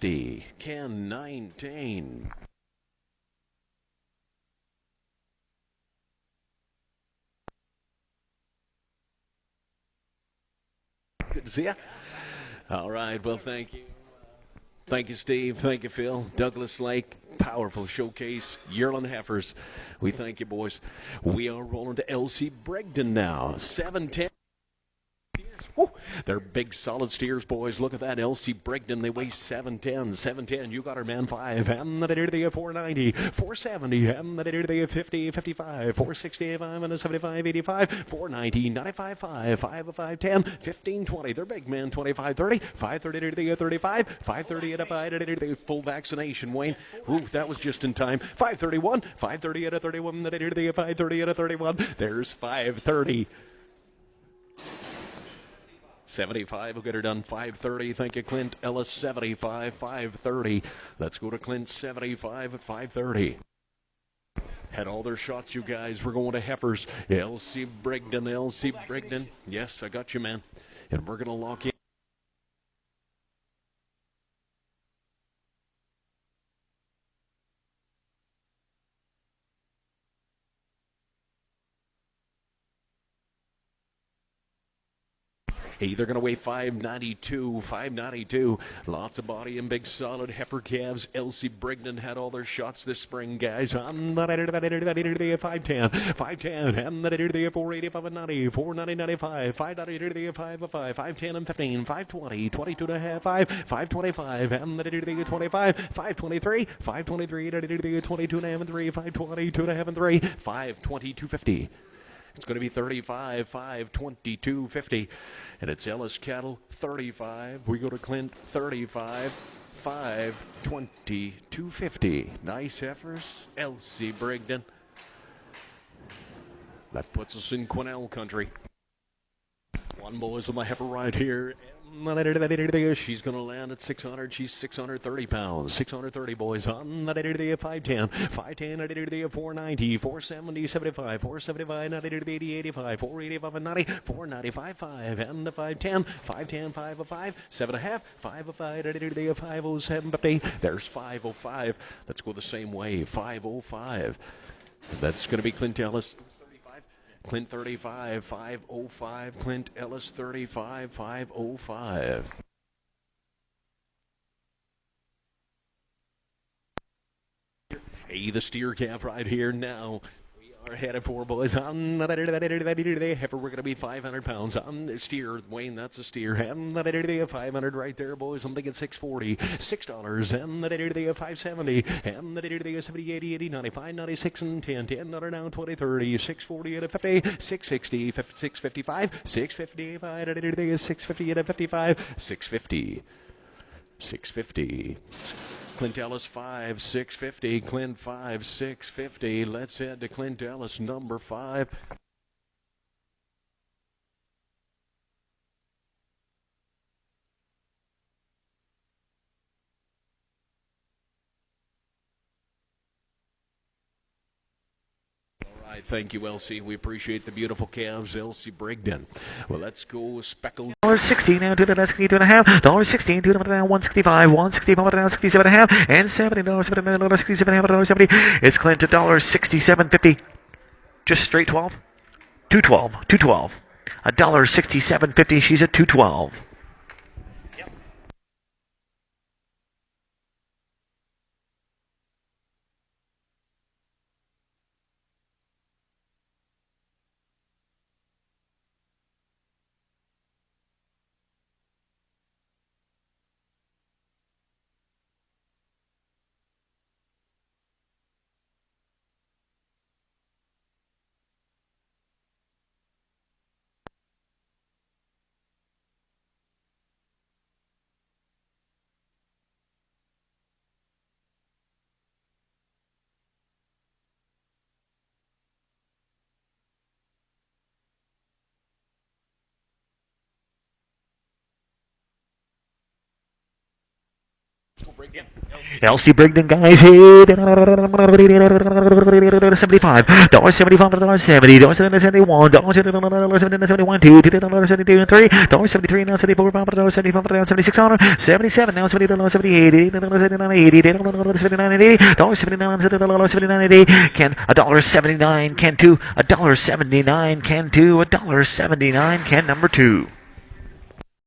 50. Can 19. Good to see you. All right. Well, thank you. Thank you, Steve. Thank you, Phil. Douglas Lake, powerful showcase. Yearling heifers. We thank you, boys. We are rolling to Elsie Brigden now. 710. Woo. They're big, solid steers, boys. Look at that. Elsie Brigden. They weigh 710. 710. You got her, man. 5. And the day 490. 470. And the day 50. 55. 465. And a 75. 85. 490. 95. 5. 5. 5. 10. 15. 20. They're big, man. 25. 30. 530 to the 35. 530 at a 5. Full vaccination, Wayne. Ooh, that was just in time. 531. 530 at a 31. The 530 at a 31. There's 530. 75 will get her done. 530. Thank you, Clint Ellis. 75. 530. Let's go to Clint. 75 at 530. Had all their shots, you guys. We're going to heifers. Elsie Brigden. Elsie Brigden. Yes, I got you, man. And we're going to lock in. Hey, they're going to weigh 592, 592. Lots of body and big solid heifer calves. Elsie Brigden had all their shots this spring, guys. I'm not 510, 510, and the 485 and 90, 490, 95, 590, 505, 510 and 15, 520, 22 and a half, 5, 525, and the 25, 523, 523, 22 and a half and 3, 522 and a half and 3, 522.50. It's going to be 35, 5, 22.50. And it's Ellis Cattle, 35. We go to Clint, 35, 5, 22.50. Nice heifers, Elsie Brigden. That puts us in Quinnell country. One boys on the heifer right here. She's going to land at 600. She's 630 pounds. 630, boys. On the 510. 510, 490, 470, 75, 475, 80, 85, 485, and 90, 495, 5, and the 510, 510, 505, 7.5, 505, 507, 50. There's 505. Let's go the same way. 505. That's going to be Clint Ellis. Clint 35, 505. Clint Ellis 35, 505. Hey, the steer calf right here now. We are headed for, boys. On the heifer, we're going to be 500 pounds. On the steer, Wayne, that's a steer. And the 500 right there, boys. I'm thinking 640. $6. And the 570. And the 70, 80, 80, 95, 96, and 10. $10 now, 20, 30. 640 at a 50. 660, 655. 655 at a 650 at a 55. 650. 650. Clint Ellis 5, 650. Clint 5, 650. Let's head to Clint Ellis, number 5. Thank you, Elsie. We appreciate the beautiful calves, Elsie Brigden. Well, let's go speckled. $16 now, $2.62.5. $16, $2 now, 165, 165 now, 67 and a half, and $70, $67.5, $70. It's Clint $1.67.50. Just straight 12. 212, 212. $1.67.50. She's at 212. Elsie Brigden, guys, hit $75. $75, $71, $71, $2, $72, $3, $73, now $74, $75, $76, $77, now $70, $78, $79, $80, $79, $80, can $1.79, can two, $1.79, can two, $1.79, can number two.